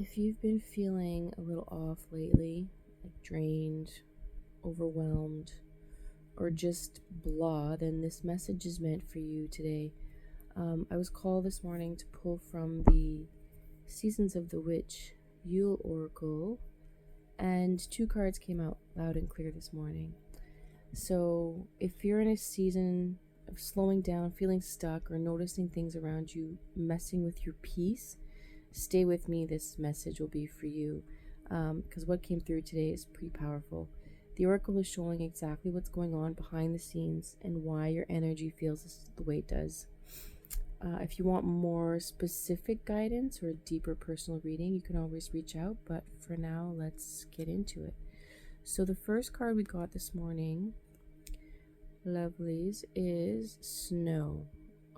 If you've been feeling a little off lately, like drained, overwhelmed, or just blah, then this message is meant for you today. I was called this morning to pull from the Seasons of the Witch Yule Oracle, and two cards came out loud and clear this morning. So if you're in a season of slowing down, feeling stuck, or noticing things around you messing with your peace, stay with me. This message will be for you, because what came through today is pretty powerful. The oracle is showing exactly what's going on behind the scenes and why your energy feels the way it does. If you want more specific guidance or deeper personal reading, you can always reach out, but for now, let's get into it. So the first card we got this morning, lovelies, is Snow.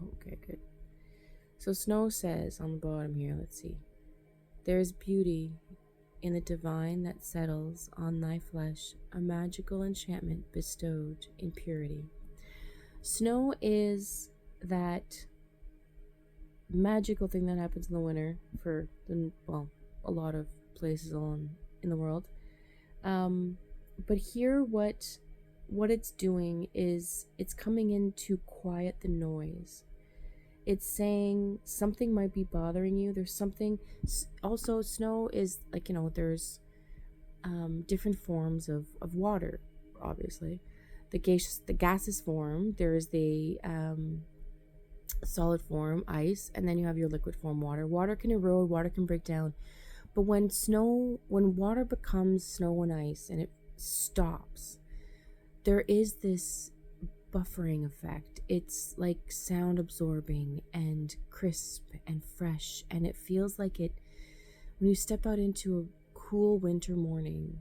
Okay, good. So Snow says on the bottom here, let's see. There is beauty in the divine that settles on thy flesh, a magical enchantment bestowed in purity. Snow is that magical thing that happens in the winter for a lot of places in the world. But here what it's doing is it's coming in to quiet the noise. It's saying something might be bothering you. There's something. Also, snow is like, there's different forms of water, obviously. The gaseous form, there's the solid form, ice, and then you have your liquid form, water. Water can erode, water can break down. But when water becomes snow and ice and it stops, there is this buffering effect. It's like sound absorbing and crisp and fresh, and it feels like it when you step out into a cool winter morning.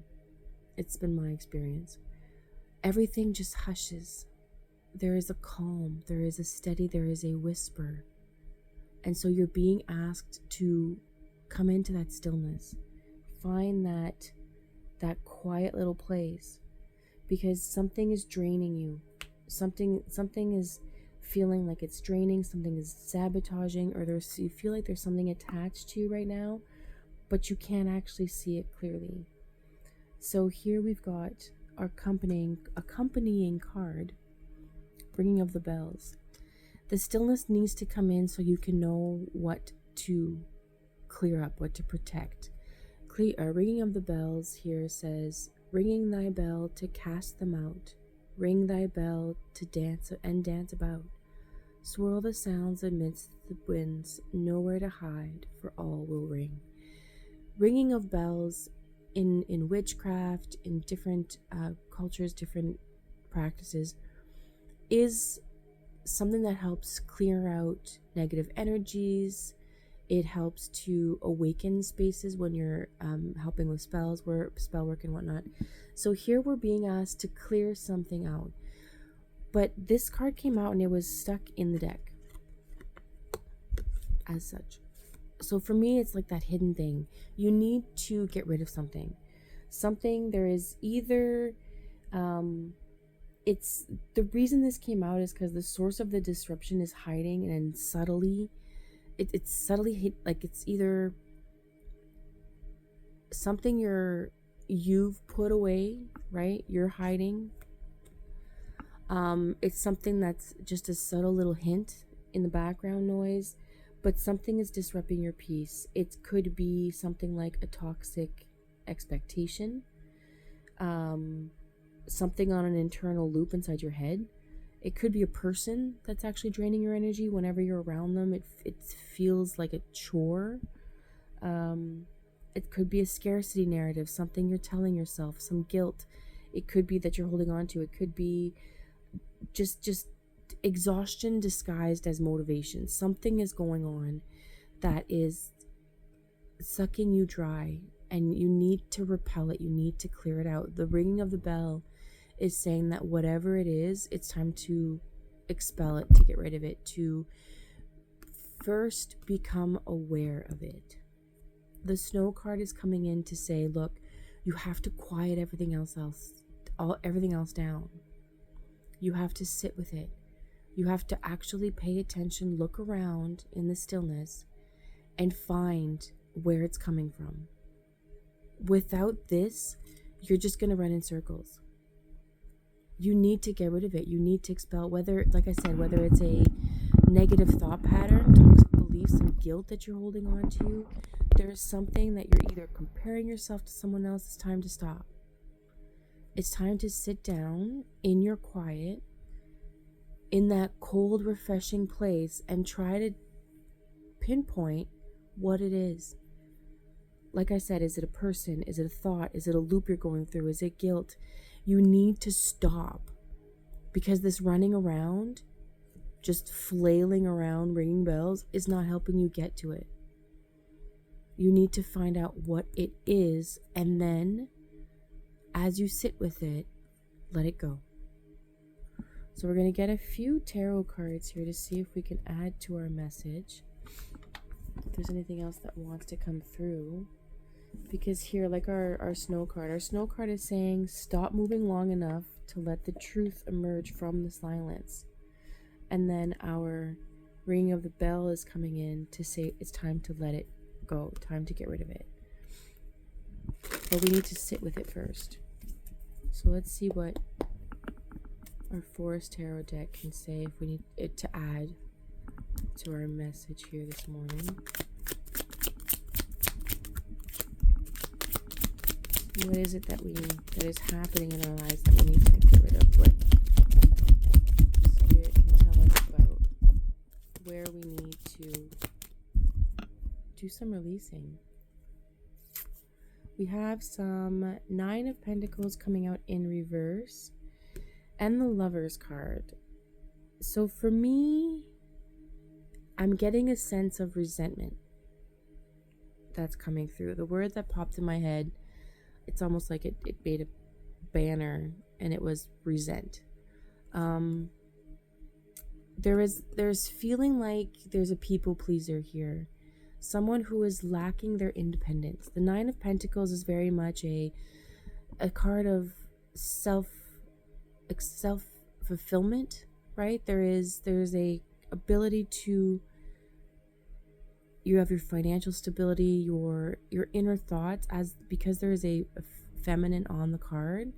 It's been my experience. Everything just hushes. There is a calm, there is a steady, there is a whisper. And so you're being asked to come into that stillness. Find that quiet little place, because something is draining you. Something is feeling like it's draining, something is sabotaging, or you feel like there's something attached to you right now, but you can't actually see it clearly. So here we've got our accompanying card, ringing of the bells. The stillness needs to come in so you can know what to clear up, what to protect. Ringing of the bells here says, ringing thy bell to cast them out. Ring thy bell to dance about. Swirl the sounds amidst the winds, nowhere to hide, for all will ring. Ringing of bells in witchcraft, in different cultures, different practices, is something that helps clear out negative energies. It helps to awaken spaces when you're helping with spell work and whatnot. So here we're being asked to clear something out. But this card came out and it was stuck in the deck as such. So for me, it's like that hidden thing. You need to get rid of something. There is either... it's the reason this came out is because the source of the disruption is hiding and subtly... It's subtly hit, like it's either something you've put away, right? You're hiding. It's something that's just a subtle little hint in the background noise, but something is disrupting your peace. It could be something like a toxic expectation, something on an internal loop inside your head. It could be a person that's actually draining your energy. Whenever you're around them, it feels like a chore. It could be a scarcity narrative, something you're telling yourself, some guilt. It could be that you're holding on to. It could be just exhaustion disguised as motivation. Something is going on that is sucking you dry, and you need to repel it. You need to clear it out. The ringing of the bell is saying that whatever it is, it's time to expel it, to get rid of it, to first become aware of it. The snow card is coming in to say, look, you have to quiet everything else down. You have to sit with it. You have to actually pay attention, look around in the stillness, and find where it's coming from. Without this, you're just going to run in circles. You need to get rid of it. You need to expel, whether, like I said, whether it's a negative thought pattern, toxic beliefs, and guilt that you're holding on to. There's something that you're either comparing yourself to someone else. It's time to stop. It's time to sit down in your quiet, in that cold, refreshing place, and try to pinpoint what it is. Like I said, is it a person? Is it a thought? Is it a loop you're going through? Is it guilt? You need to stop, because this running around, just flailing around, ringing bells, is not helping you get to it. You need to find out what it is, and then as you sit with it, let it go. So we're going to get a few tarot cards here to see if we can add to our message. If there's anything else that wants to come through. Because here, like our snow card is saying, stop moving long enough to let the truth emerge from the silence. And then our ringing of the bell is coming in to say it's time to let it go, time to get rid of it. But we need to sit with it first. So let's see what our Forest Tarot deck can say if we need it to add to our message here this morning. What is it that is happening in our lives that we need to get rid of? What Spirit can tell us about where we need to do some releasing. We have some Nine of Pentacles coming out in reverse and the Lover's card. So for me, I'm getting a sense of resentment that's coming through. The word that popped in my head, it's almost like it made a banner, and it was resent. There's feeling like there's a people pleaser here. Someone who is lacking their independence. The Nine of Pentacles is very much a card of self-fulfillment, right? There's a ability to, you have your financial stability, your inner thoughts, because there is a feminine on the card.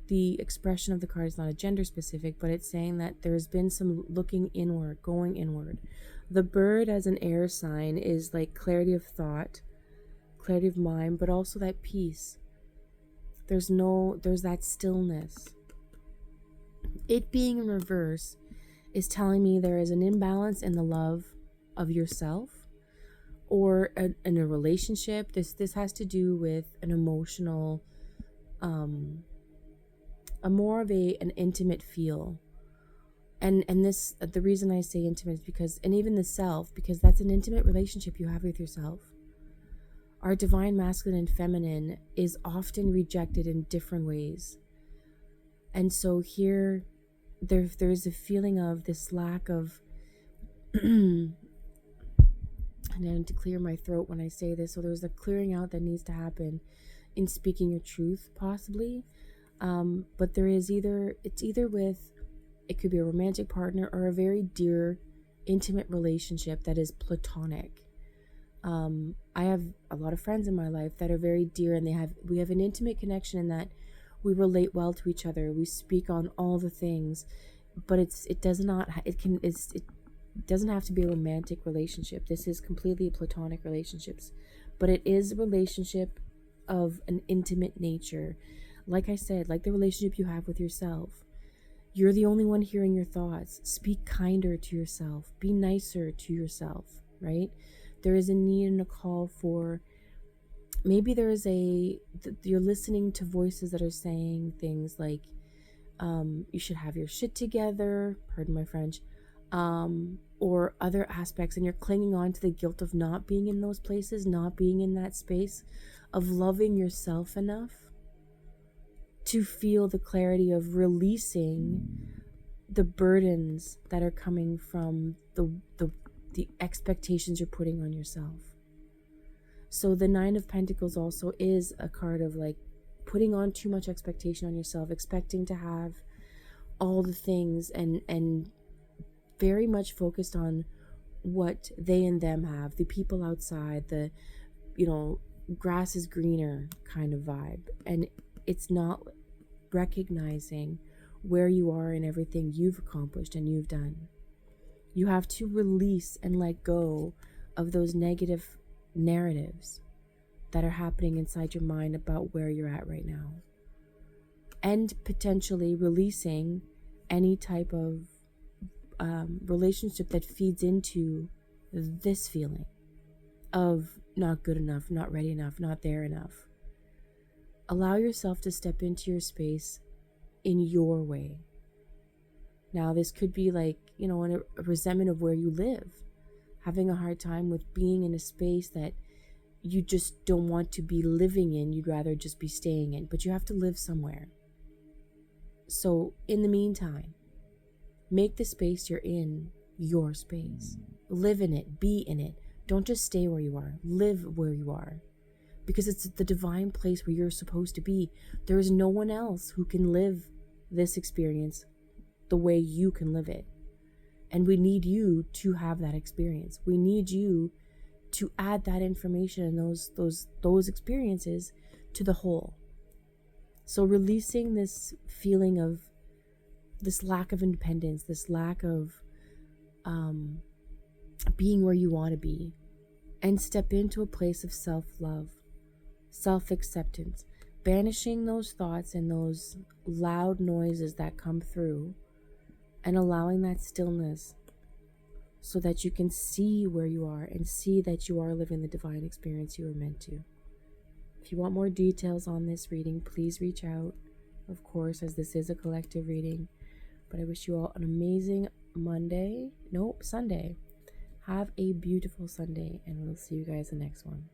The expression of the card is not a gender specific, but it's saying that there's been some looking inward, going inward. The bird as an air sign is like clarity of thought, clarity of mind, but also that peace. There's that stillness. It being in reverse is telling me there is an imbalance in the love of yourself, or in a relationship. This has to do with an emotional, a more of an intimate feel. And this, the reason I say intimate is because, and even the self, because that's an intimate relationship you have with yourself. Our divine masculine and feminine is often rejected in different ways. And so here, there's a feeling of this lack of, and I need to clear my throat when I say this, so there's a clearing out that needs to happen in speaking your truth, possibly. But there is it's either with, it could be a romantic partner or a very dear, intimate relationship that is platonic. I have a lot of friends in my life that are very dear, and we have an intimate connection in that we relate well to each other. We speak on all the things, but it doesn't have to be a romantic relationship. This is completely platonic relationships, but it is a relationship of an intimate nature. Like I said, like the relationship you have with yourself. You're the only one hearing your thoughts. Speak kinder to yourself. Be nicer to yourself, right? There is a need and a call for, maybe you're listening to voices that are saying things like, you should have your shit together, pardon my French, or other aspects, and you're clinging on to the guilt of not being in those places, not being in that space, of loving yourself enough to feel the clarity of releasing the burdens that are coming from the expectations you're putting on yourself. So the Nine of Pentacles also is a card of like putting on too much expectation on yourself, expecting to have all the things, and very much focused on what they and them have, the people outside, the grass is greener kind of vibe. And it's not recognizing where you are and everything you've accomplished and you've done. You have to release and let go of those negative narratives that are happening inside your mind about where you're at right now. And potentially releasing any type of relationship that feeds into this feeling of not good enough, not ready enough, not there enough. Allow yourself to step into your space in your way. Now, this could be like, a resentment of where you live, having a hard time with being in a space that you just don't want to be living in. You'd rather just be staying in, but you have to live somewhere. So in the meantime, make the space you're in your space. Live in it, be in it. Don't just stay where you are, live where you are. Because it's the divine place where you're supposed to be. There is no one else who can live this experience the way you can live it. And we need you to have that experience. We need you to add that information and those experiences to the whole. So releasing this feeling of this lack of independence, this lack of being where you want to be, and step into a place of self-love, self-acceptance, banishing those thoughts and those loud noises that come through, and allowing that stillness so that you can see where you are and see that you are living the divine experience you were meant to. If you want more details on this reading, please reach out, of course, as this is a collective reading. But I wish you all an amazing Sunday. Have a beautiful Sunday, and we'll see you guys the next one.